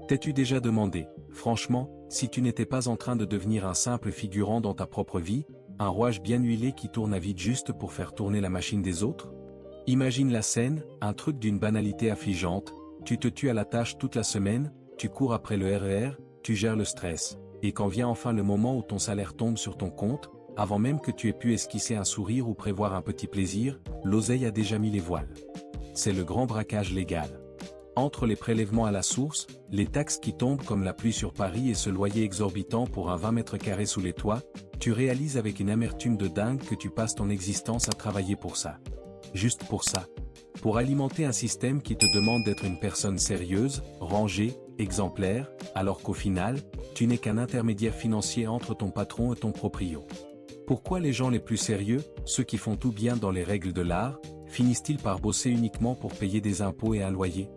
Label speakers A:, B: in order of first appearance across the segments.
A: T'es-tu déjà demandé, franchement, si tu n'étais pas en train de devenir un simple figurant dans ta propre vie, un rouage bien huilé qui tourne à vide juste pour faire tourner la machine des autres? Imagine la scène, un truc d'une banalité affligeante, tu te tues à la tâche toute la semaine, tu cours après le RER, tu gères le stress, et quand vient enfin le moment où ton salaire tombe sur ton compte, avant même que tu aies pu esquisser un sourire ou prévoir un petit plaisir, l'oseille a déjà mis les voiles. C'est le grand braquage légal. Entre les prélèvements à la source, les taxes qui tombent comme la pluie sur Paris et ce loyer exorbitant pour un 20 mètres carrés sous les toits, tu réalises avec une amertume de dingue que tu passes ton existence à travailler pour ça. Juste pour ça. Pour alimenter un système qui te demande d'être une personne sérieuse, rangée, exemplaire, alors qu'au final, tu n'es qu'un intermédiaire financier entre ton patron et ton proprio. Pourquoi les gens les plus sérieux, ceux qui font tout bien dans les règles de l'art, finissent-ils par bosser uniquement pour payer des impôts et un loyer?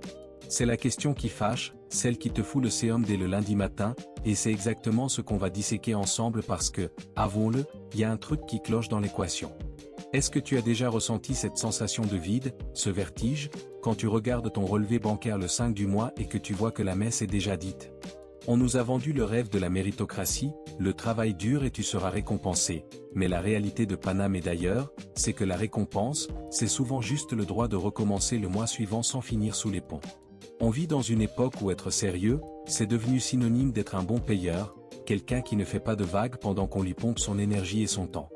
A: C'est la question qui fâche, celle qui te fout le séum dès le lundi matin, et c'est exactement ce qu'on va disséquer ensemble parce que, avouons-le, il y a un truc qui cloche dans l'équation. Est-ce que tu as déjà ressenti cette sensation de vide, ce vertige, quand tu regardes ton relevé bancaire le 5 du mois et que tu vois que la messe est déjà dite? On nous a vendu le rêve de la méritocratie, le travail dur et tu seras récompensé, mais la réalité de Paname et d'ailleurs, c'est que la récompense, c'est souvent juste le droit de recommencer le mois suivant sans finir sous les ponts. On vit dans une époque où être sérieux, c'est devenu synonyme d'être un bon payeur, quelqu'un qui ne fait pas de vagues pendant qu'on lui pompe son énergie et son temps.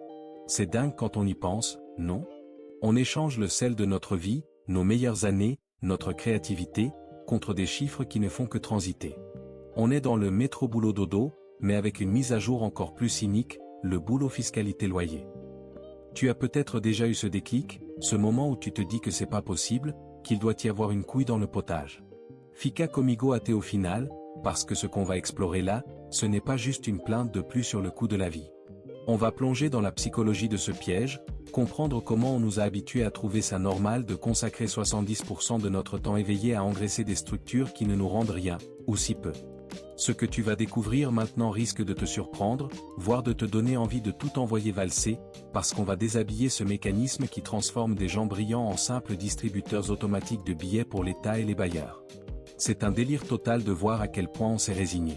A: C'est dingue quand on y pense, non? On échange le sel de notre vie, nos meilleures années, notre créativité, contre des chiffres qui ne font que transiter. On est dans le métro boulot dodo, mais avec une mise à jour encore plus cynique, le boulot fiscalité loyer. Tu as peut-être déjà eu ce déclic, ce moment où tu te dis que c'est pas possible, qu'il doit y avoir une couille dans le potage. Fica comigo até au final, parce que ce qu'on va explorer là, ce n'est pas juste une plainte de plus sur le coût de la vie. On va plonger dans la psychologie de ce piège, comprendre comment on nous a habitués à trouver ça normal de consacrer 70% de notre temps éveillé à engraisser des structures qui ne nous rendent rien, ou si peu. Ce que tu vas découvrir maintenant risque de te surprendre, voire de te donner envie de tout envoyer valser, parce qu'on va déshabiller ce mécanisme qui transforme des gens brillants en simples distributeurs automatiques de billets pour l'État et les bailleurs. C'est un délire total de voir à quel point on s'est résigné.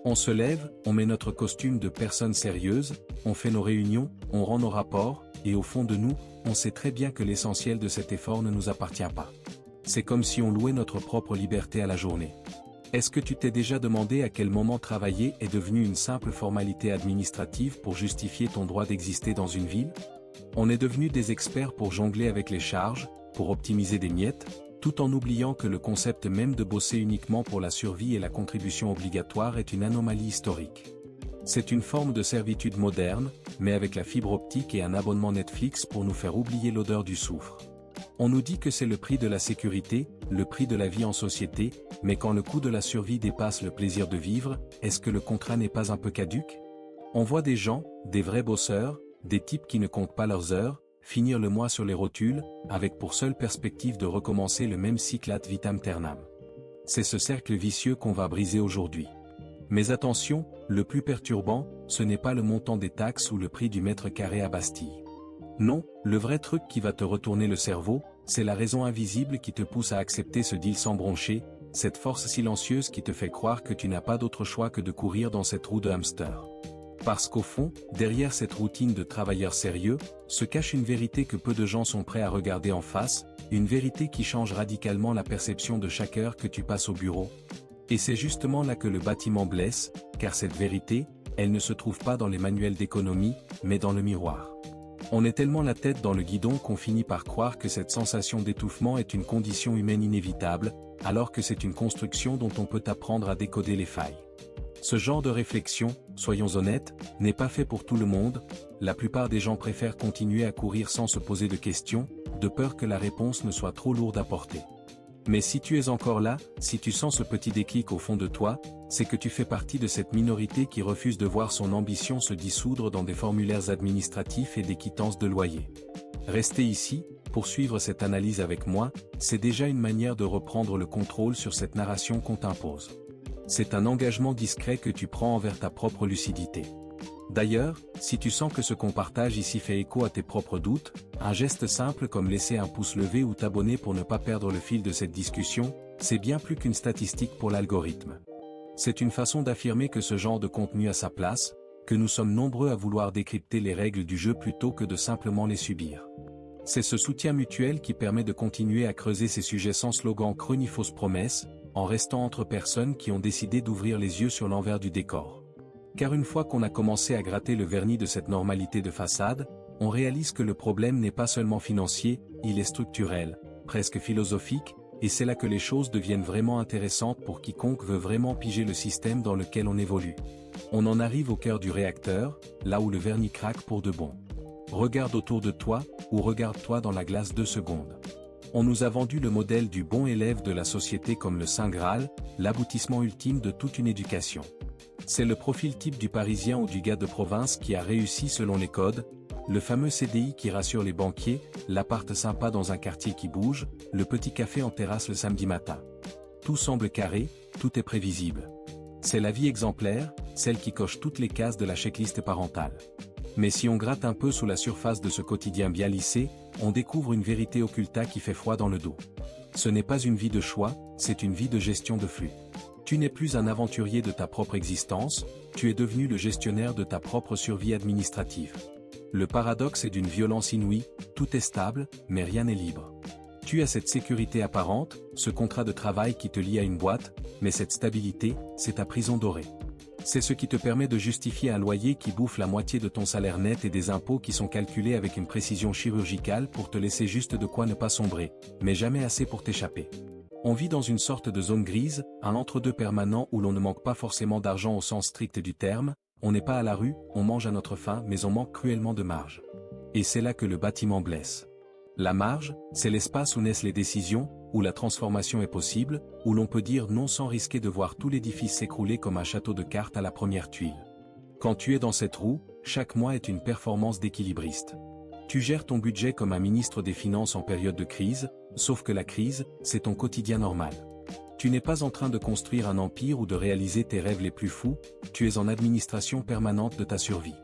A: On se lève, on met notre costume de personne sérieuse, on fait nos réunions, on rend nos rapports, et au fond de nous, on sait très bien que l'essentiel de cet effort ne nous appartient pas. C'est comme si on louait notre propre liberté à la journée. Est-ce que tu t'es déjà demandé à quel moment travailler est devenu une simple formalité administrative pour justifier ton droit d'exister dans une ville? On est devenu des experts pour jongler avec les charges, pour optimiser des miettes, tout en oubliant que le concept même de bosser uniquement pour la survie et la contribution obligatoire est une anomalie historique. C'est une forme de servitude moderne, mais avec la fibre optique et un abonnement Netflix pour nous faire oublier l'odeur du soufre. On nous dit que c'est le prix de la sécurité, le prix de la vie en société, mais quand le coût de la survie dépasse le plaisir de vivre, est-ce que le contrat n'est pas un peu caduc? On voit des gens, des vrais bosseurs, des types qui ne comptent pas leurs heures, finir le mois sur les rotules, avec pour seule perspective de recommencer le même cycle ad vitam aeternam. C'est ce cercle vicieux qu'on va briser aujourd'hui. Mais attention, le plus perturbant, ce n'est pas le montant des taxes ou le prix du mètre carré à Bastille. Non, le vrai truc qui va te retourner le cerveau, c'est la raison invisible qui te pousse à accepter ce deal sans broncher, cette force silencieuse qui te fait croire que tu n'as pas d'autre choix que de courir dans cette roue de hamster. Parce qu'au fond, derrière cette routine de travailleurs sérieux, se cache une vérité que peu de gens sont prêts à regarder en face, une vérité qui change radicalement la perception de chaque heure que tu passes au bureau. Et c'est justement là que le bâtiment blesse, car cette vérité, elle ne se trouve pas dans les manuels d'économie, mais dans le miroir. On est tellement la tête dans le guidon qu'on finit par croire que cette sensation d'étouffement est une condition humaine inévitable, alors que c'est une construction dont on peut apprendre à décoder les failles. Ce genre de réflexion, soyons honnêtes, n'est pas fait pour tout le monde, la plupart des gens préfèrent continuer à courir sans se poser de questions, de peur que la réponse ne soit trop lourde à porter. Mais si tu es encore là, si tu sens ce petit déclic au fond de toi, c'est que tu fais partie de cette minorité qui refuse de voir son ambition se dissoudre dans des formulaires administratifs et des quittances de loyer. Rester ici, pour suivre cette analyse avec moi, c'est déjà une manière de reprendre le contrôle sur cette narration qu'on t'impose. C'est un engagement discret que tu prends envers ta propre lucidité. D'ailleurs, si tu sens que ce qu'on partage ici fait écho à tes propres doutes, un geste simple comme laisser un pouce levé ou t'abonner pour ne pas perdre le fil de cette discussion, c'est bien plus qu'une statistique pour l'algorithme. C'est une façon d'affirmer que ce genre de contenu a sa place, que nous sommes nombreux à vouloir décrypter les règles du jeu plutôt que de simplement les subir. C'est ce soutien mutuel qui permet de continuer à creuser ces sujets sans slogan creux ni fausses promesses, en restant entre personnes qui ont décidé d'ouvrir les yeux sur l'envers du décor. Car une fois qu'on a commencé à gratter le vernis de cette normalité de façade, on réalise que le problème n'est pas seulement financier, il est structurel, presque philosophique, et c'est là que les choses deviennent vraiment intéressantes pour quiconque veut vraiment piger le système dans lequel on évolue. On en arrive au cœur du réacteur, là où le vernis craque pour de bon. Regarde autour de toi, ou regarde-toi dans la glace 2 secondes. On nous a vendu le modèle du bon élève de la société comme le Saint Graal, l'aboutissement ultime de toute une éducation. C'est le profil type du Parisien ou du gars de province qui a réussi selon les codes, le fameux CDI qui rassure les banquiers, l'appart sympa dans un quartier qui bouge, le petit café en terrasse le samedi matin. Tout semble carré, tout est prévisible. C'est la vie exemplaire, celle qui coche toutes les cases de la checklist parentale. Mais si on gratte un peu sous la surface de ce quotidien bien lissé, on découvre une vérité occulta qui fait froid dans le dos. Ce n'est pas une vie de choix, c'est une vie de gestion de flux. Tu n'es plus un aventurier de ta propre existence, tu es devenu le gestionnaire de ta propre survie administrative. Le paradoxe est d'une violence inouïe, tout est stable, mais rien n'est libre. Tu as cette sécurité apparente, ce contrat de travail qui te lie à une boîte, mais cette stabilité, c'est ta prison dorée. C'est ce qui te permet de justifier un loyer qui bouffe la moitié de ton salaire net et des impôts qui sont calculés avec une précision chirurgicale pour te laisser juste de quoi ne pas sombrer, mais jamais assez pour t'échapper. On vit dans une sorte de zone grise, un entre-deux permanent où l'on ne manque pas forcément d'argent au sens strict du terme, on n'est pas à la rue, on mange à notre faim mais on manque cruellement de marge. Et c'est là que le bâtiment blesse. La marge, c'est l'espace où naissent les décisions, où la transformation est possible, où l'on peut dire non sans risquer de voir tout l'édifice s'écrouler comme un château de cartes à la première tuile. Quand tu es dans cette roue, chaque mois est une performance d'équilibriste. Tu gères ton budget comme un ministre des Finances en période de crise, sauf que la crise, c'est ton quotidien normal. Tu n'es pas en train de construire un empire ou de réaliser tes rêves les plus fous, tu es en administration permanente de ta survie.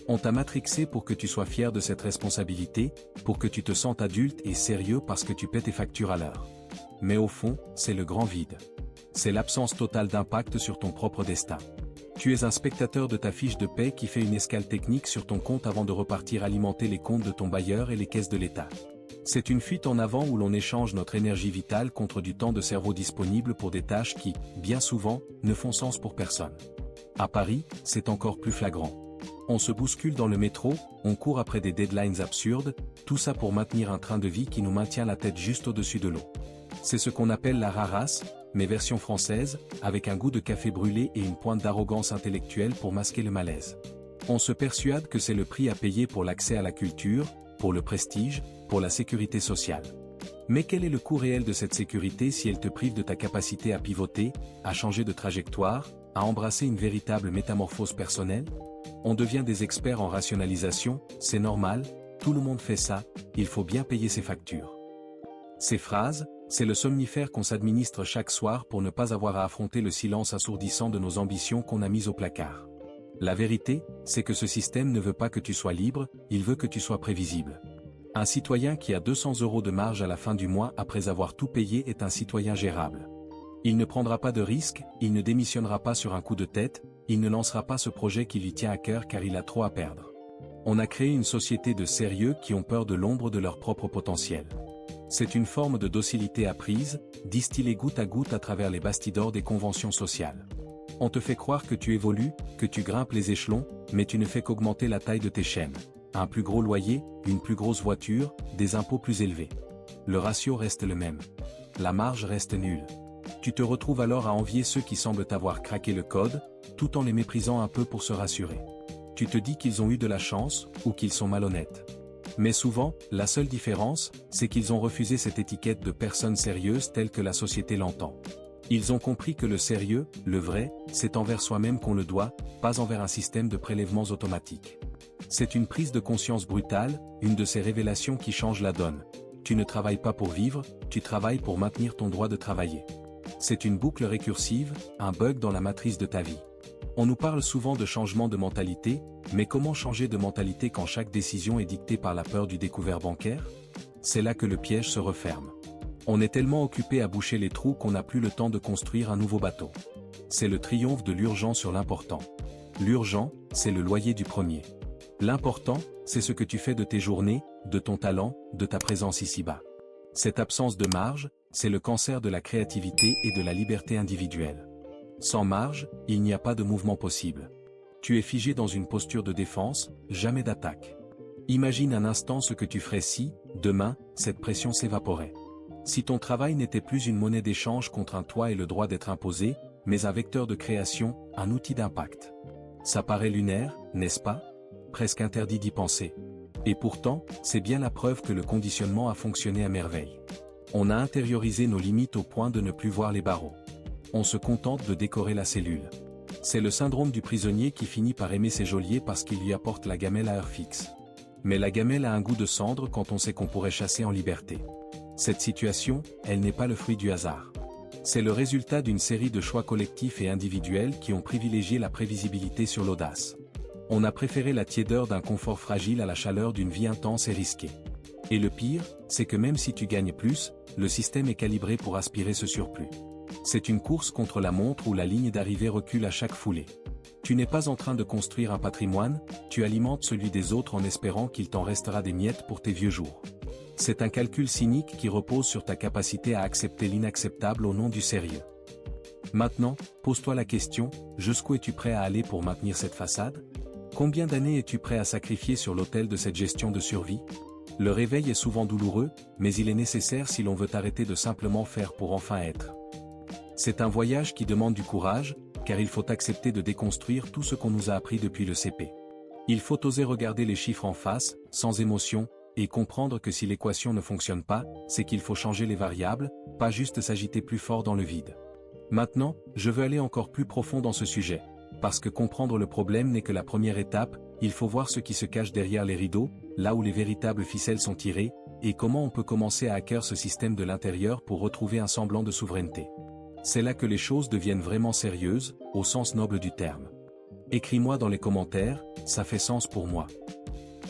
A: On t'a matrixé pour que tu sois fier de cette responsabilité, pour que tu te sentes adulte et sérieux parce que tu paies tes factures à l'heure. Mais au fond, c'est le grand vide. C'est l'absence totale d'impact sur ton propre destin. Tu es un spectateur de ta fiche de paie qui fait une escale technique sur ton compte avant de repartir alimenter les comptes de ton bailleur et les caisses de l'État. C'est une fuite en avant où l'on échange notre énergie vitale contre du temps de cerveau disponible pour des tâches qui, bien souvent, ne font sens pour personne. À Paris, c'est encore plus flagrant. On se bouscule dans le métro, on court après des deadlines absurdes, tout ça pour maintenir un train de vie qui nous maintient la tête juste au-dessus de l'eau. C'est ce qu'on appelle la rarasse, mais version française, avec un goût de café brûlé et une pointe d'arrogance intellectuelle pour masquer le malaise. On se persuade que c'est le prix à payer pour l'accès à la culture, pour le prestige, pour la sécurité sociale. Mais quel est le coût réel de cette sécurité si elle te prive de ta capacité à pivoter, à changer de trajectoire, à embrasser une véritable métamorphose personnelle ? On devient des experts en rationalisation, c'est normal, tout le monde fait ça, il faut bien payer ses factures. Ces phrases, c'est le somnifère qu'on s'administre chaque soir pour ne pas avoir à affronter le silence assourdissant de nos ambitions qu'on a mises au placard. La vérité, c'est que ce système ne veut pas que tu sois libre, il veut que tu sois prévisible. Un citoyen qui a 200 € de marge à la fin du mois après avoir tout payé est un citoyen gérable. Il ne prendra pas de risques, il ne démissionnera pas sur un coup de tête, il ne lancera pas ce projet qui lui tient à cœur car il a trop à perdre. On a créé une société de sérieux qui ont peur de l'ombre de leur propre potentiel. C'est une forme de docilité apprise, distillée goutte à goutte à travers les bastidors des conventions sociales. On te fait croire que tu évolues, que tu grimpes les échelons, mais tu ne fais qu'augmenter la taille de tes chaînes. Un plus gros loyer, une plus grosse voiture, des impôts plus élevés. Le ratio reste le même. La marge reste nulle. Tu te retrouves alors à envier ceux qui semblent avoir craqué le code, tout en les méprisant un peu pour se rassurer. Tu te dis qu'ils ont eu de la chance, ou qu'ils sont malhonnêtes. Mais souvent, la seule différence, c'est qu'ils ont refusé cette étiquette de personne sérieuse telle que la société l'entend. Ils ont compris que le sérieux, le vrai, c'est envers soi-même qu'on le doit, pas envers un système de prélèvements automatiques. C'est une prise de conscience brutale, une de ces révélations qui changent la donne. Tu ne travailles pas pour vivre, tu travailles pour maintenir ton droit de travailler. C'est une boucle récursive, un bug dans la matrice de ta vie. On nous parle souvent de changement de mentalité, mais comment changer de mentalité quand chaque décision est dictée par la peur du découvert bancaire ? C'est là que le piège se referme. On est tellement occupé à boucher les trous qu'on n'a plus le temps de construire un nouveau bateau. c'est le triomphe de l'urgent sur l'important. L'urgent, c'est le loyer du premier. L'important, c'est ce que tu fais de tes journées, de ton talent, de ta présence ici-bas. Cette absence de marge, c'est le cancer de la créativité et de la liberté individuelle. Sans marge, il n'y a pas de mouvement possible. Tu es figé dans une posture de défense, jamais d'attaque. Imagine un instant ce que tu ferais si, demain, cette pression s'évaporait. Si ton travail n'était plus une monnaie d'échange contre un toit et le droit d'être imposé, mais un vecteur de création, un outil d'impact. Ça paraît lunaire, n'est-ce pas? Presque interdit d'y penser. Et pourtant, c'est bien la preuve que le conditionnement a fonctionné à merveille. On a intériorisé nos limites au point de ne plus voir les barreaux. On se contente de décorer la cellule. C'est le syndrome du prisonnier qui finit par aimer ses geôliers parce qu'ils lui apportent la gamelle à heure fixe. Mais la gamelle a un goût de cendre quand on sait qu'on pourrait chasser en liberté. Cette situation, elle n'est pas le fruit du hasard. C'est le résultat d'une série de choix collectifs et individuels qui ont privilégié la prévisibilité sur l'audace. On a préféré la tiédeur d'un confort fragile à la chaleur d'une vie intense et risquée. Et le pire, c'est que même si tu gagnes plus, le système est calibré pour aspirer ce surplus. C'est une course contre la montre où la ligne d'arrivée recule à chaque foulée. Tu n'es pas en train de construire un patrimoine, tu alimentes celui des autres en espérant qu'il t'en restera des miettes pour tes vieux jours. C'est un calcul cynique qui repose sur ta capacité à accepter l'inacceptable au nom du sérieux. Maintenant, pose-toi la question, jusqu'où es-tu prêt à aller pour maintenir cette façade? Combien d'années es-tu prêt à sacrifier sur l'autel de cette gestion de survie? Le réveil est souvent douloureux, mais il est nécessaire si l'on veut arrêter de simplement faire pour enfin être. C'est un voyage qui demande du courage, car il faut accepter de déconstruire tout ce qu'on nous a appris depuis le CP. Il faut oser regarder les chiffres en face, sans émotion, et comprendre que si l'équation ne fonctionne pas, c'est qu'il faut changer les variables, pas juste s'agiter plus fort dans le vide. Maintenant, je veux aller encore plus profond dans ce sujet, parce que comprendre le problème n'est que la première étape, il faut voir ce qui se cache derrière les rideaux, là où les véritables ficelles sont tirées, et comment on peut commencer à hacker ce système de l'intérieur pour retrouver un semblant de souveraineté. C'est là que les choses deviennent vraiment sérieuses, au sens noble du terme. Écris-moi dans les commentaires, ça fait sens pour moi.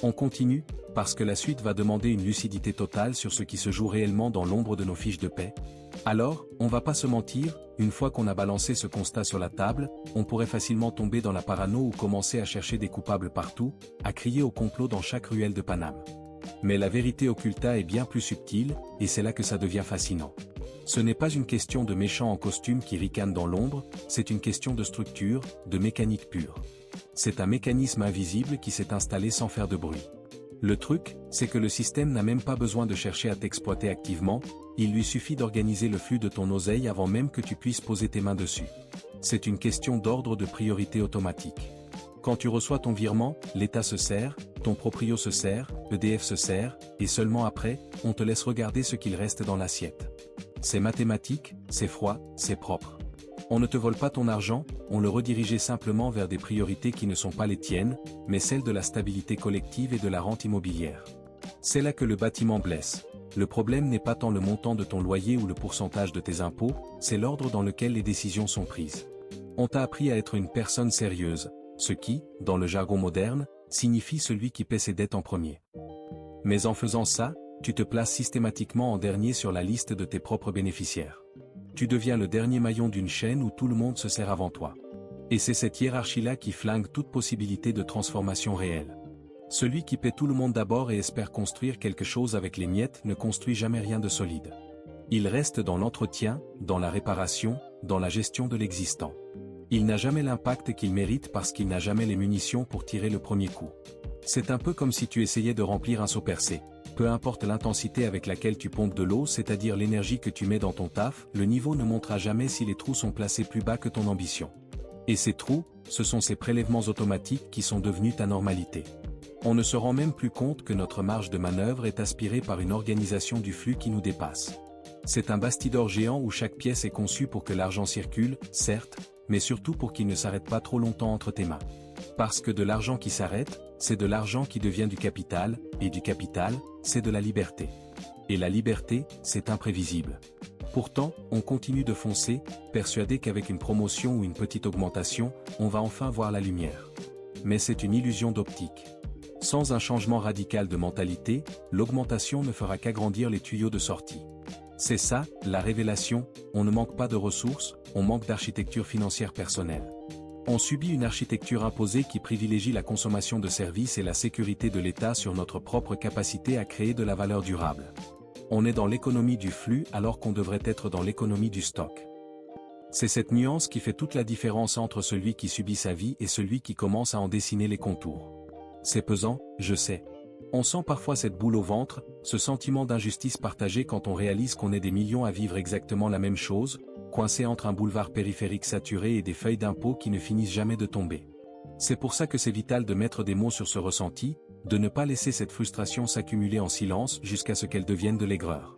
A: On continue, parce que la suite va demander une lucidité totale sur ce qui se joue réellement dans l'ombre de nos fiches de paix. Alors, on va pas se mentir, une fois qu'on a balancé ce constat sur la table, on pourrait facilement tomber dans la parano ou commencer à chercher des coupables partout, à crier au complot dans chaque ruelle de Paname. Mais la vérité occulta est bien plus subtile, et c'est là que ça devient fascinant. Ce n'est pas une question de méchants en costume qui ricanent dans l'ombre, c'est une question de structure, de mécanique pure. C'est un mécanisme invisible qui s'est installé sans faire de bruit. Le truc, c'est que le système n'a même pas besoin de chercher à t'exploiter activement, il lui suffit d'organiser le flux de ton oseille avant même que tu puisses poser tes mains dessus. C'est une question d'ordre de priorité automatique. Quand tu reçois ton virement, l'État se sert, ton proprio se sert, EDF se sert, et seulement après, on te laisse regarder ce qu'il reste dans l'assiette. C'est mathématique, c'est froid, c'est propre. On ne te vole pas ton argent, on le redirigeait simplement vers des priorités qui ne sont pas les tiennes, mais celles de la stabilité collective et de la rente immobilière. C'est là que le bâtiment blesse. Le problème n'est pas tant le montant de ton loyer ou le pourcentage de tes impôts, c'est l'ordre dans lequel les décisions sont prises. On t'a appris à être une personne sérieuse, ce qui, dans le jargon moderne, signifie celui qui paie ses dettes en premier. Mais en faisant ça, tu te places systématiquement en dernier sur la liste de tes propres bénéficiaires. Tu deviens le dernier maillon d'une chaîne où tout le monde se sert avant toi. Et c'est cette hiérarchie-là qui flingue toute possibilité de transformation réelle. Celui qui paie tout le monde d'abord et espère construire quelque chose avec les miettes ne construit jamais rien de solide. Il reste dans l'entretien, dans la réparation, dans la gestion de l'existant. Il n'a jamais l'impact qu'il mérite parce qu'il n'a jamais les munitions pour tirer le premier coup. C'est un peu comme si tu essayais de remplir un seau percé. Peu importe l'intensité avec laquelle tu pompes de l'eau, c'est-à-dire l'énergie que tu mets dans ton taf, le niveau ne montera jamais si les trous sont placés plus bas que ton ambition. Et ces trous, ce sont ces prélèvements automatiques qui sont devenus ta normalité. On ne se rend même plus compte que notre marge de manœuvre est aspirée par une organisation du flux qui nous dépasse. C'est un bastidor géant où chaque pièce est conçue pour que l'argent circule, certes, mais surtout pour qu'il ne s'arrête pas trop longtemps entre tes mains. Parce que de l'argent qui s'arrête, c'est de l'argent qui devient du capital, et du capital, c'est de la liberté. Et la liberté, c'est imprévisible. Pourtant, on continue de foncer, persuadé qu'avec une promotion ou une petite augmentation, on va enfin voir la lumière. Mais c'est une illusion d'optique. Sans un changement radical de mentalité, l'augmentation ne fera qu'agrandir les tuyaux de sortie. C'est ça, la révélation, on ne manque pas de ressources, on manque d'architecture financière personnelle. On subit une architecture imposée qui privilégie la consommation de services et la sécurité de l'État sur notre propre capacité à créer de la valeur durable. On est dans l'économie du flux alors qu'on devrait être dans l'économie du stock. C'est cette nuance qui fait toute la différence entre celui qui subit sa vie et celui qui commence à en dessiner les contours. C'est pesant, je sais. On sent parfois cette boule au ventre, ce sentiment d'injustice partagé quand on réalise qu'on est des millions à vivre exactement la même chose, coincés entre un boulevard périphérique saturé et des feuilles d'impôts qui ne finissent jamais de tomber. C'est pour ça que c'est vital de mettre des mots sur ce ressenti, de ne pas laisser cette frustration s'accumuler en silence jusqu'à ce qu'elle devienne de l'aigreur.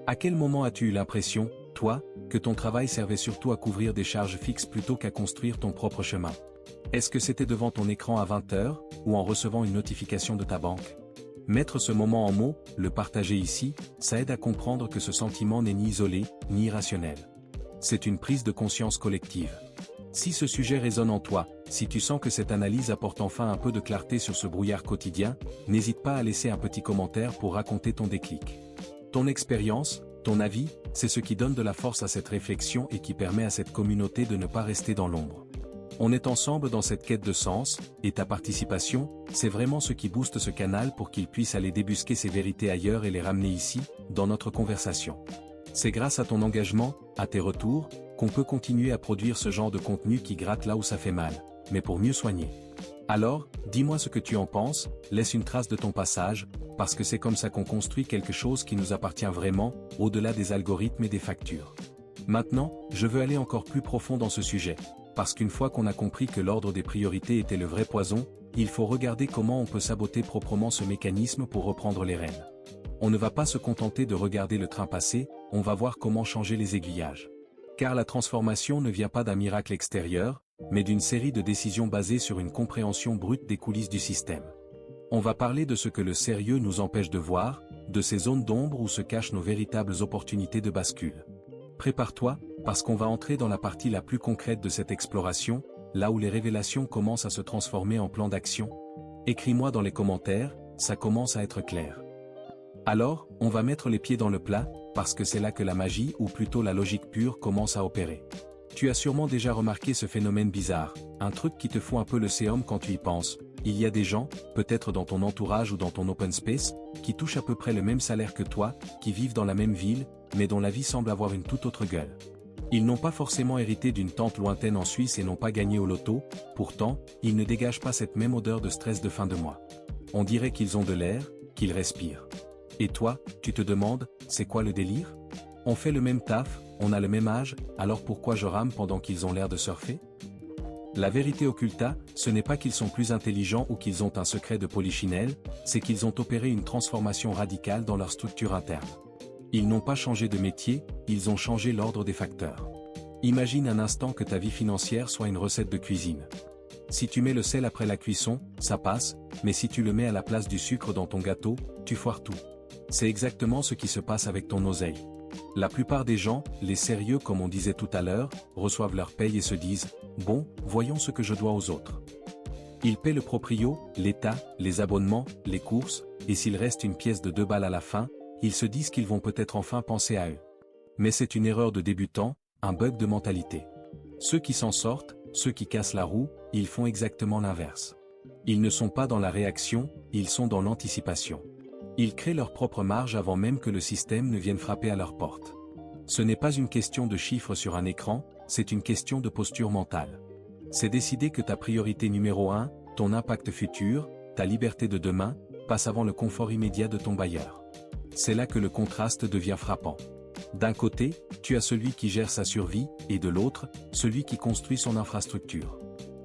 A: À quel moment as-tu eu l'impression, toi, que ton travail servait surtout à couvrir des charges fixes plutôt qu'à construire ton propre chemin? Est-ce que c'était devant ton écran à 20 heures, ou en recevant une notification de ta banque? Mettre ce moment en mots, le partager ici, ça aide à comprendre que ce sentiment n'est ni isolé, ni irrationnel. C'est une prise de conscience collective. Si ce sujet résonne en toi, si tu sens que cette analyse apporte enfin un peu de clarté sur ce brouillard quotidien, n'hésite pas à laisser un petit commentaire pour raconter ton déclic. Ton expérience, ton avis, c'est ce qui donne de la force à cette réflexion et qui permet à cette communauté de ne pas rester dans l'ombre. On est ensemble dans cette quête de sens, et ta participation, c'est vraiment ce qui booste ce canal pour qu'il puisse aller débusquer ces vérités ailleurs et les ramener ici, dans notre conversation. C'est grâce à ton engagement, à tes retours, qu'on peut continuer à produire ce genre de contenu qui gratte là où ça fait mal, mais pour mieux soigner. Alors, dis-moi ce que tu en penses, laisse une trace de ton passage, parce que c'est comme ça qu'on construit quelque chose qui nous appartient vraiment, au-delà des algorithmes et des factures. Maintenant, je veux aller encore plus profond dans ce sujet. Parce qu'une fois qu'on a compris que l'ordre des priorités était le vrai poison, il faut regarder comment on peut saboter proprement ce mécanisme pour reprendre les rênes. On ne va pas se contenter de regarder le train passer, on va voir comment changer les aiguillages. Car la transformation ne vient pas d'un miracle extérieur, mais d'une série de décisions basées sur une compréhension brute des coulisses du système. On va parler de ce que le sérieux nous empêche de voir, de ces zones d'ombre où se cachent nos véritables opportunités de bascule. Prépare-toi, parce qu'on va entrer dans la partie la plus concrète de cette exploration, là où les révélations commencent à se transformer en plan d'action. Écris-moi dans les commentaires, ça commence à être clair. Alors, on va mettre les pieds dans le plat, parce que c'est là que la magie ou plutôt la logique pure commence à opérer. Tu as sûrement déjà remarqué ce phénomène bizarre, un truc qui te fout un peu le séum quand tu y penses. Il y a des gens, peut-être dans ton entourage ou dans ton open space, qui touchent à peu près le même salaire que toi, qui vivent dans la même ville, mais dont la vie semble avoir une toute autre gueule. Ils n'ont pas forcément hérité d'une tante lointaine en Suisse et n'ont pas gagné au loto, pourtant, ils ne dégagent pas cette même odeur de stress de fin de mois. On dirait qu'ils ont de l'air, qu'ils respirent. Et toi, tu te demandes, c'est quoi le délire? On fait le même taf, on a le même âge, alors pourquoi je rame pendant qu'ils ont l'air de surfer? La vérité occulta, ce n'est pas qu'ils sont plus intelligents ou qu'ils ont un secret de polichinelle, c'est qu'ils ont opéré une transformation radicale dans leur structure interne. Ils n'ont pas changé de métier, ils ont changé l'ordre des facteurs. Imagine un instant que ta vie financière soit une recette de cuisine. Si tu mets le sel après la cuisson, ça passe, mais si tu le mets à la place du sucre dans ton gâteau, tu foires tout. C'est exactement ce qui se passe avec ton oseille. La plupart des gens, les sérieux comme on disait tout à l'heure, reçoivent leur paye et se disent « Bon, voyons ce que je dois aux autres ». Ils paient le proprio, l'État, les abonnements, les courses, et s'il reste une pièce de 2 balles à la fin, ils se disent qu'ils vont peut-être enfin penser à eux. Mais c'est une erreur de débutant, un bug de mentalité. Ceux qui s'en sortent, ceux qui cassent la roue, ils font exactement l'inverse. Ils ne sont pas dans la réaction, ils sont dans l'anticipation. Ils créent leur propre marge avant même que le système ne vienne frapper à leur porte. Ce n'est pas une question de chiffres sur un écran, c'est une question de posture mentale. C'est décider que ta priorité numéro 1, ton impact futur, ta liberté de demain, passe avant le confort immédiat de ton bailleur. C'est là que le contraste devient frappant. D'un côté, tu as celui qui gère sa survie, et de l'autre, celui qui construit son infrastructure.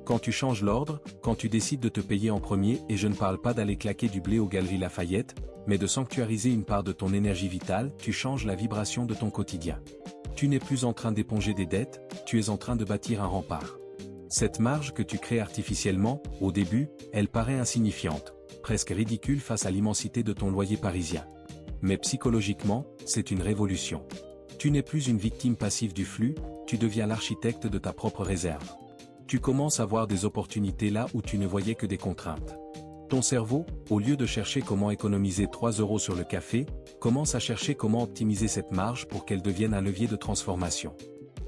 A: Quand tu changes l'ordre, quand tu décides de te payer en premier, et je ne parle pas d'aller claquer du blé aux Galeries Lafayette, mais de sanctuariser une part de ton énergie vitale, tu changes la vibration de ton quotidien. Tu n'es plus en train d'éponger des dettes, tu es en train de bâtir un rempart. Cette marge que tu crées artificiellement, au début, elle paraît insignifiante, presque ridicule face à l'immensité de ton loyer parisien. Mais psychologiquement, c'est une révolution. Tu n'es plus une victime passive du flux, tu deviens l'architecte de ta propre réserve. Tu commences à voir des opportunités là où tu ne voyais que des contraintes. Ton cerveau, au lieu de chercher comment économiser 3 € sur le café, commence à chercher comment optimiser cette marge pour qu'elle devienne un levier de transformation.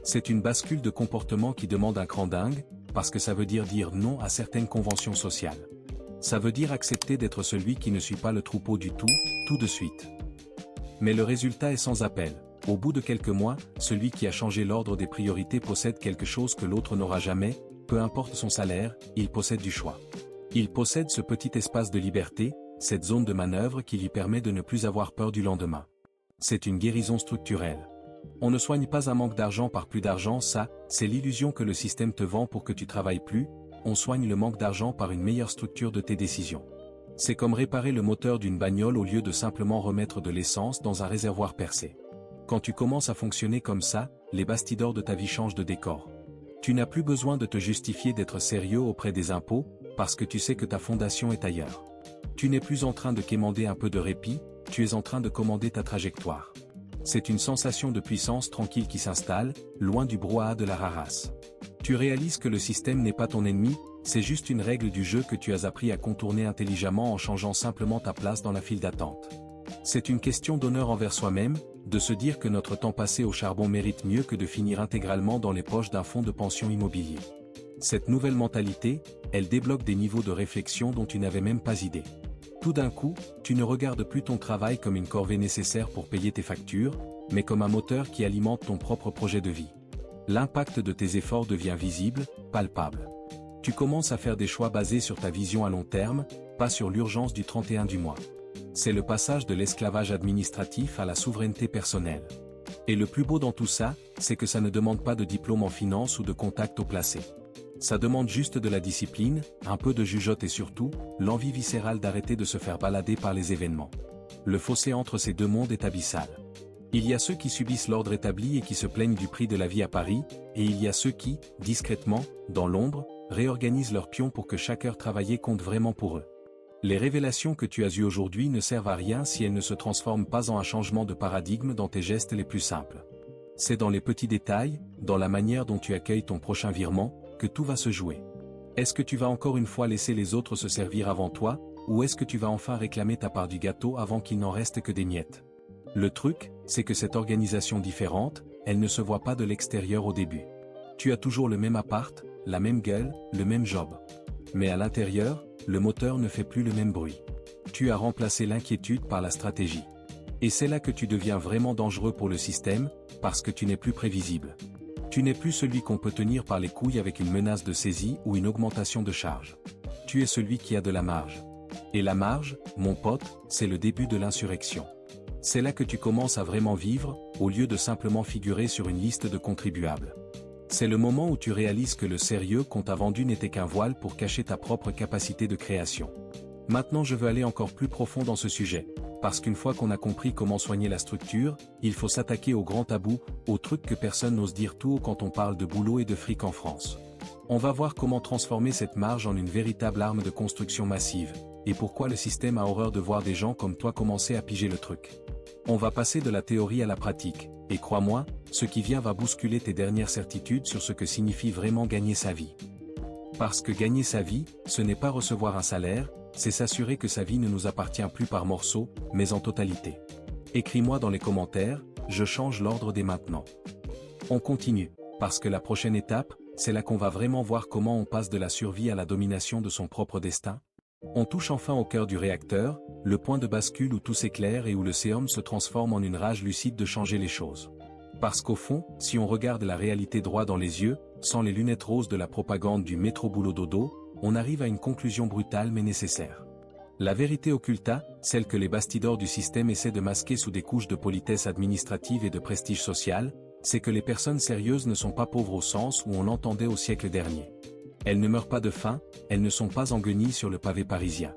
A: C'est une bascule de comportement qui demande un cran dingue, parce que ça veut dire non à certaines conventions sociales. Ça veut dire accepter d'être celui qui ne suit pas le troupeau du tout de suite. Mais le résultat est sans appel. Au bout de quelques mois, celui qui a changé l'ordre des priorités possède quelque chose que l'autre n'aura jamais, peu importe son salaire, il possède du choix. Il possède ce petit espace de liberté, cette zone de manœuvre qui lui permet de ne plus avoir peur du lendemain. C'est une guérison structurelle. On ne soigne pas un manque d'argent par plus d'argent, ça, c'est l'illusion que le système te vend pour que tu travailles plus, on soigne le manque d'argent par une meilleure structure de tes décisions. C'est comme réparer le moteur d'une bagnole au lieu de simplement remettre de l'essence dans un réservoir percé. Quand tu commences à fonctionner comme ça, les bastidors de ta vie changent de décor. Tu n'as plus besoin de te justifier d'être sérieux auprès des impôts, parce que tu sais que ta fondation est ailleurs. Tu n'es plus en train de quémander un peu de répit, tu es en train de commander ta trajectoire. C'est une sensation de puissance tranquille qui s'installe, loin du brouhaha de la rarasse. Tu réalises que le système n'est pas ton ennemi, c'est juste une règle du jeu que tu as appris à contourner intelligemment en changeant simplement ta place dans la file d'attente. C'est une question d'honneur envers soi-même, de se dire que notre temps passé au charbon mérite mieux que de finir intégralement dans les poches d'un fonds de pension immobilier. Cette nouvelle mentalité, elle débloque des niveaux de réflexion dont tu n'avais même pas idée. Tout d'un coup, tu ne regardes plus ton travail comme une corvée nécessaire pour payer tes factures, mais comme un moteur qui alimente ton propre projet de vie. L'impact de tes efforts devient visible, palpable. Tu commences à faire des choix basés sur ta vision à long terme, pas sur l'urgence du 31 du mois. C'est le passage de l'esclavage administratif à la souveraineté personnelle. Et le plus beau dans tout ça, c'est que ça ne demande pas de diplôme en finance ou de contact au placé. Ça demande juste de la discipline, un peu de jugeote et surtout, l'envie viscérale d'arrêter de se faire balader par les événements. Le fossé entre ces deux mondes est abyssal. Il y a ceux qui subissent l'ordre établi et qui se plaignent du prix de la vie à Paris, et il y a ceux qui, discrètement, dans l'ombre, réorganisent leurs pions pour que chaque heure travaillée compte vraiment pour eux. Les révélations que tu as eues aujourd'hui ne servent à rien si elles ne se transforment pas en un changement de paradigme dans tes gestes les plus simples. C'est dans les petits détails, dans la manière dont tu accueilles ton prochain virement, que tout va se jouer. Est-ce que tu vas encore une fois laisser les autres se servir avant toi, ou est-ce que tu vas enfin réclamer ta part du gâteau avant qu'il n'en reste que des miettes? Le truc, c'est que cette organisation différente, elle ne se voit pas de l'extérieur au début. Tu as toujours le même appart, la même gueule, le même job. Mais à l'intérieur, le moteur ne fait plus le même bruit. Tu as remplacé l'inquiétude par la stratégie. Et c'est là que tu deviens vraiment dangereux pour le système, parce que tu n'es plus prévisible. Tu n'es plus celui qu'on peut tenir par les couilles avec une menace de saisie ou une augmentation de charge. Tu es celui qui a de la marge. Et la marge, mon pote, c'est le début de l'insurrection. C'est là que tu commences à vraiment vivre, au lieu de simplement figurer sur une liste de contribuables. C'est le moment où tu réalises que le sérieux qu'on t'a vendu n'était qu'un voile pour cacher ta propre capacité de création. Maintenant je veux aller encore plus profond dans ce sujet, parce qu'une fois qu'on a compris comment soigner la structure, il faut s'attaquer aux grands tabous, aux trucs que personne n'ose dire tout haut quand on parle de boulot et de fric en France. On va voir comment transformer cette marge en une véritable arme de construction massive, et pourquoi le système a horreur de voir des gens comme toi commencer à piger le truc. On va passer de la théorie à la pratique, et crois-moi, ce qui vient va bousculer tes dernières certitudes sur ce que signifie vraiment gagner sa vie. Parce que gagner sa vie, ce n'est pas recevoir un salaire, c'est s'assurer que sa vie ne nous appartient plus par morceaux, mais en totalité. Écris-moi dans les commentaires, je change l'ordre dès maintenant. On continue, parce que la prochaine étape, c'est là qu'on va vraiment voir comment on passe de la survie à la domination de son propre destin. On touche enfin au cœur du réacteur, le point de bascule où tout s'éclaire et où le séum se transforme en une rage lucide de changer les choses. Parce qu'au fond, si on regarde la réalité droit dans les yeux, sans les lunettes roses de la propagande du métro boulot dodo, on arrive à une conclusion brutale mais nécessaire. La vérité occulta, celle que les bastidors du système essaient de masquer sous des couches de politesse administrative et de prestige social, c'est que les personnes sérieuses ne sont pas pauvres au sens où on l'entendait au siècle dernier. Elles ne meurent pas de faim, elles ne sont pas en guenilles sur le pavé parisien.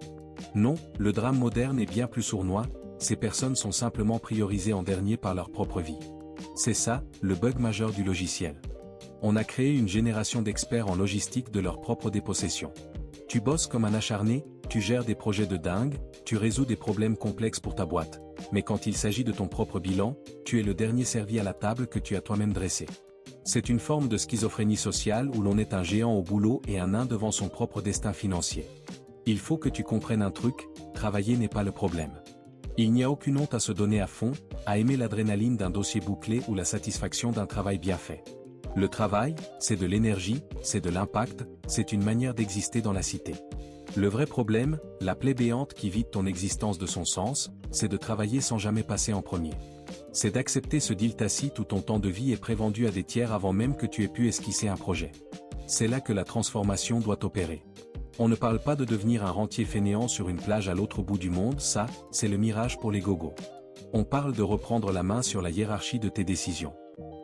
A: Non, le drame moderne est bien plus sournois, ces personnes sont simplement priorisées en dernier par leur propre vie. C'est ça, le bug majeur du logiciel. On a créé une génération d'experts en logistique de leur propre dépossession. Tu bosses comme un acharné, tu gères des projets de dingue, tu résous des problèmes complexes pour ta boîte. Mais quand il s'agit de ton propre bilan, tu es le dernier servi à la table que tu as toi-même dressé. C'est une forme de schizophrénie sociale où l'on est un géant au boulot et un nain devant son propre destin financier. Il faut que tu comprennes un truc, travailler n'est pas le problème. Il n'y a aucune honte à se donner à fond, à aimer l'adrénaline d'un dossier bouclé ou la satisfaction d'un travail bien fait. Le travail, c'est de l'énergie, c'est de l'impact, c'est une manière d'exister dans la cité. Le vrai problème, la plaie béante qui vide ton existence de son sens, c'est de travailler sans jamais passer en premier. C'est d'accepter ce deal tacite où ton temps de vie est prévendu à des tiers avant même que tu aies pu esquisser un projet. C'est là que la transformation doit opérer. On ne parle pas de devenir un rentier fainéant sur une plage à l'autre bout du monde, ça, c'est le mirage pour les gogos. On parle de reprendre la main sur la hiérarchie de tes décisions.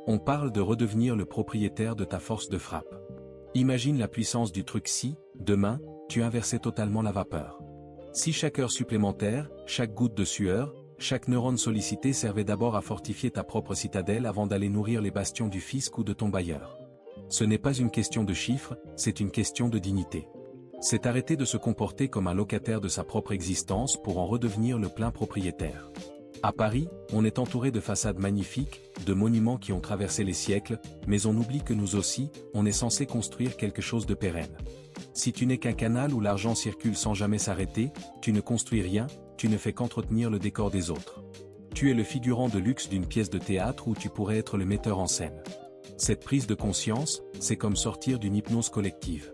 A: On parle de redevenir le propriétaire de ta force de frappe. Imagine la puissance du truc si, demain, tu inversais totalement la vapeur. Si chaque heure supplémentaire, chaque goutte de sueur, chaque neurone sollicité servait d'abord à fortifier ta propre citadelle avant d'aller nourrir les bastions du fisc ou de ton bailleur. Ce n'est pas une question de chiffres, c'est une question de dignité. C'est arrêter de se comporter comme un locataire de sa propre existence pour en redevenir le plein propriétaire. À Paris, on est entouré de façades magnifiques, de monuments qui ont traversé les siècles, mais on oublie que nous aussi, on est censé construire quelque chose de pérenne. Si tu n'es qu'un canal où l'argent circule sans jamais s'arrêter, tu ne construis rien, tu ne fais qu'entretenir le décor des autres. Tu es le figurant de luxe d'une pièce de théâtre où tu pourrais être le metteur en scène. Cette prise de conscience, c'est comme sortir d'une hypnose collective.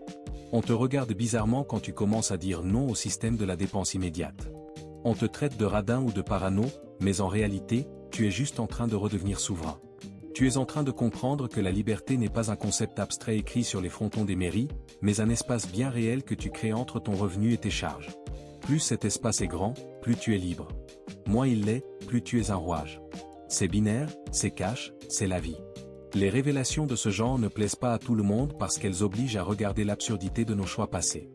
A: On te regarde bizarrement quand tu commences à dire non au système de la dépense immédiate. On te traite de radin ou de parano, mais en réalité, tu es juste en train de redevenir souverain. Tu es en train de comprendre que la liberté n'est pas un concept abstrait écrit sur les frontons des mairies, mais un espace bien réel que tu crées entre ton revenu et tes charges. Plus cet espace est grand, plus tu es libre. Moins il l'est, plus tu es un rouage. C'est binaire, c'est cash, c'est la vie. Les révélations de ce genre ne plaisent pas à tout le monde parce qu'elles obligent à regarder l'absurdité de nos choix passés.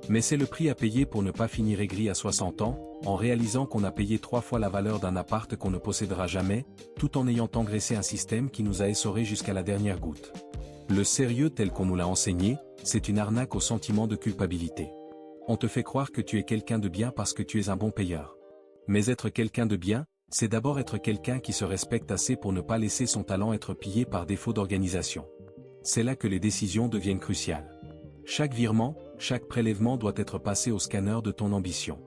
A: Mais c'est le prix à payer pour ne pas finir aigri à 60 ans, en réalisant qu'on a payé 3 fois la valeur d'un appart qu'on ne possédera jamais, tout en ayant engraissé un système qui nous a essorés jusqu'à la dernière goutte. Le sérieux tel qu'on nous l'a enseigné, c'est une arnaque au sentiment de culpabilité. On te fait croire que tu es quelqu'un de bien parce que tu es un bon payeur. Mais être quelqu'un de bien, c'est d'abord être quelqu'un qui se respecte assez pour ne pas laisser son talent être pillé par défaut d'organisation. C'est là que les décisions deviennent cruciales. Chaque virement, chaque prélèvement doit être passé au scanner de ton ambition.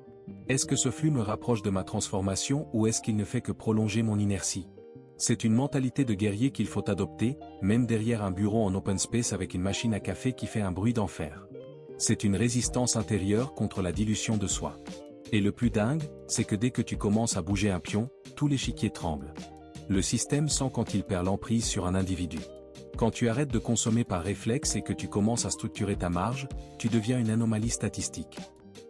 A: Est-ce que ce flux me rapproche de ma transformation ou est-ce qu'il ne fait que prolonger mon inertie? C'est une mentalité de guerrier qu'il faut adopter, même derrière un bureau en open space avec une machine à café qui fait un bruit d'enfer. C'est une résistance intérieure contre la dilution de soi. Et le plus dingue, c'est que dès que tu commences à bouger un pion, tout l'échiquier tremble. Le système sent quand il perd l'emprise sur un individu. Quand tu arrêtes de consommer par réflexe et que tu commences à structurer ta marge, tu deviens une anomalie statistique.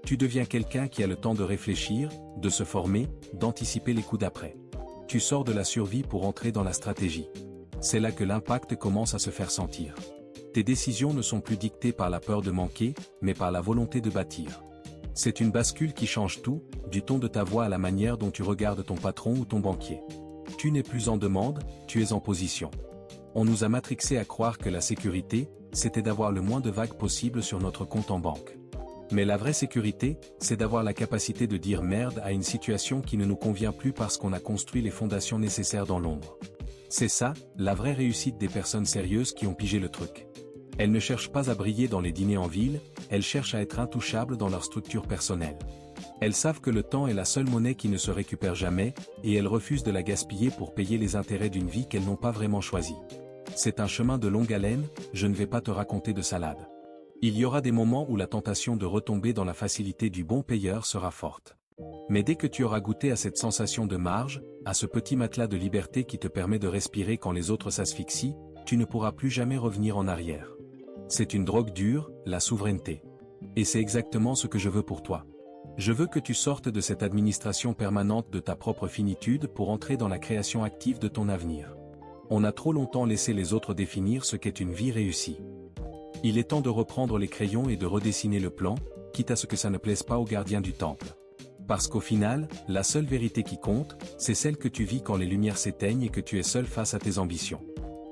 A: Tu deviens quelqu'un qui a le temps de réfléchir, de se former, d'anticiper les coups d'après. Tu sors de la survie pour entrer dans la stratégie. C'est là que l'impact commence à se faire sentir. Tes décisions ne sont plus dictées par la peur de manquer, mais par la volonté de bâtir. C'est une bascule qui change tout, du ton de ta voix à la manière dont tu regardes ton patron ou ton banquier. Tu n'es plus en demande, tu es en position. On nous a matrixé à croire que la sécurité, c'était d'avoir le moins de vagues possible sur notre compte en banque. Mais la vraie sécurité, c'est d'avoir la capacité de dire merde à une situation qui ne nous convient plus parce qu'on a construit les fondations nécessaires dans l'ombre. C'est ça, la vraie réussite des personnes sérieuses qui ont pigé le truc. Elles ne cherchent pas à briller dans les dîners en ville, elles cherchent à être intouchables dans leur structure personnelle. Elles savent que le temps est la seule monnaie qui ne se récupère jamais, et elles refusent de la gaspiller pour payer les intérêts d'une vie qu'elles n'ont pas vraiment choisie. C'est un chemin de longue haleine, je ne vais pas te raconter de salade. Il y aura des moments où la tentation de retomber dans la facilité du bon payeur sera forte. Mais dès que tu auras goûté à cette sensation de marge, à ce petit matelas de liberté qui te permet de respirer quand les autres s'asphyxient, tu ne pourras plus jamais revenir en arrière. C'est une drogue dure, la souveraineté. Et c'est exactement ce que je veux pour toi. Je veux que tu sortes de cette administration permanente de ta propre finitude pour entrer dans la création active de ton avenir. On a trop longtemps laissé les autres définir ce qu'est une vie réussie. Il est temps de reprendre les crayons et de redessiner le plan, quitte à ce que ça ne plaise pas aux gardiens du temple. Parce qu'au final, la seule vérité qui compte, c'est celle que tu vis quand les lumières s'éteignent et que tu es seul face à tes ambitions.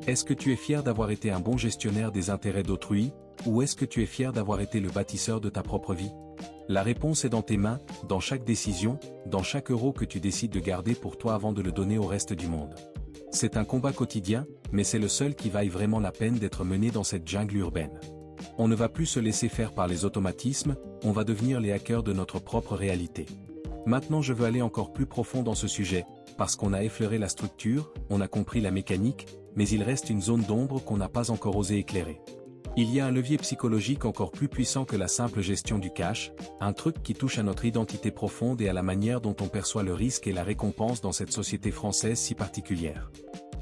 A: Est-ce que tu es fier d'avoir été un bon gestionnaire des intérêts d'autrui, ou est-ce que tu es fier d'avoir été le bâtisseur de ta propre vie? La réponse est dans tes mains, dans chaque décision, dans chaque euro que tu décides de garder pour toi avant de le donner au reste du monde. C'est un combat quotidien, mais c'est le seul qui vaille vraiment la peine d'être mené dans cette jungle urbaine. On ne va plus se laisser faire par les automatismes, on va devenir les hackers de notre propre réalité. Maintenant je veux aller encore plus profond dans ce sujet, parce qu'on a effleuré la structure, on a compris la mécanique, mais il reste une zone d'ombre qu'on n'a pas encore osé éclairer. Il y a un levier psychologique encore plus puissant que la simple gestion du cash, un truc qui touche à notre identité profonde et à la manière dont on perçoit le risque et la récompense dans cette société française si particulière.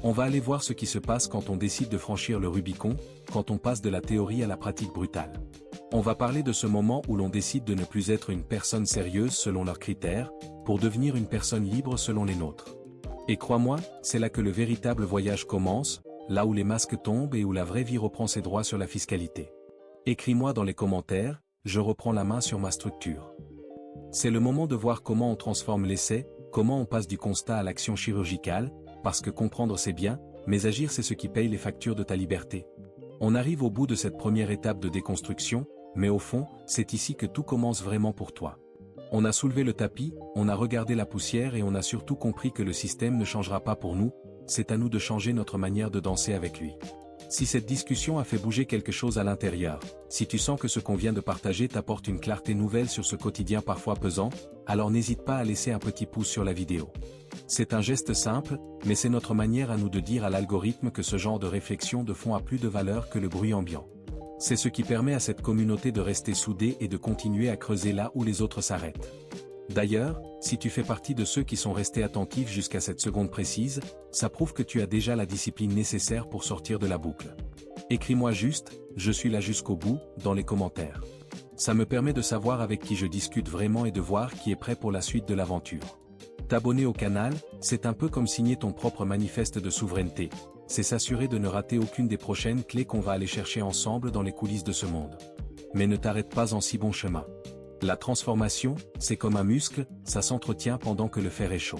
A: On va aller voir ce qui se passe quand on décide de franchir le Rubicon, quand on passe de la théorie à la pratique brutale. On va parler de ce moment où l'on décide de ne plus être une personne sérieuse selon leurs critères, pour devenir une personne libre selon les nôtres. Et crois-moi, c'est là que le véritable voyage commence, là où les masques tombent et où la vraie vie reprend ses droits sur la fiscalité. Écris-moi dans les commentaires, je reprends la main sur ma structure. C'est le moment de voir comment on transforme l'essai, comment on passe du constat à l'action chirurgicale, parce que comprendre c'est bien, mais agir c'est ce qui paye les factures de ta liberté. On arrive au bout de cette première étape de déconstruction, mais au fond, c'est ici que tout commence vraiment pour toi. On a soulevé le tapis, on a regardé la poussière et on a surtout compris que le système ne changera pas pour nous, c'est à nous de changer notre manière de danser avec lui. Si cette discussion a fait bouger quelque chose à l'intérieur, si tu sens que ce qu'on vient de partager t'apporte une clarté nouvelle sur ce quotidien parfois pesant, alors n'hésite pas à laisser un petit pouce sur la vidéo. C'est un geste simple, mais c'est notre manière à nous de dire à l'algorithme que ce genre de réflexion de fond a plus de valeur que le bruit ambiant. C'est ce qui permet à cette communauté de rester soudée et de continuer à creuser là où les autres s'arrêtent. D'ailleurs, si tu fais partie de ceux qui sont restés attentifs jusqu'à cette seconde précise, ça prouve que tu as déjà la discipline nécessaire pour sortir de la boucle. Écris-moi juste, je suis là jusqu'au bout, dans les commentaires. Ça me permet de savoir avec qui je discute vraiment et de voir qui est prêt pour la suite de l'aventure. T'abonner au canal, c'est un peu comme signer ton propre manifeste de souveraineté. C'est s'assurer de ne rater aucune des prochaines clés qu'on va aller chercher ensemble dans les coulisses de ce monde. Mais ne t'arrête pas en si bon chemin. La transformation, c'est comme un muscle, ça s'entretient pendant que le fer est chaud.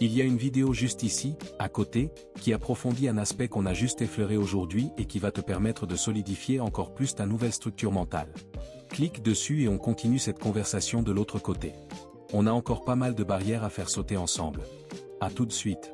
A: Il y a une vidéo juste ici, à côté, qui approfondit un aspect qu'on a juste effleuré aujourd'hui et qui va te permettre de solidifier encore plus ta nouvelle structure mentale. Clique dessus et on continue cette conversation de l'autre côté. On a encore pas mal de barrières à faire sauter ensemble. À tout de suite.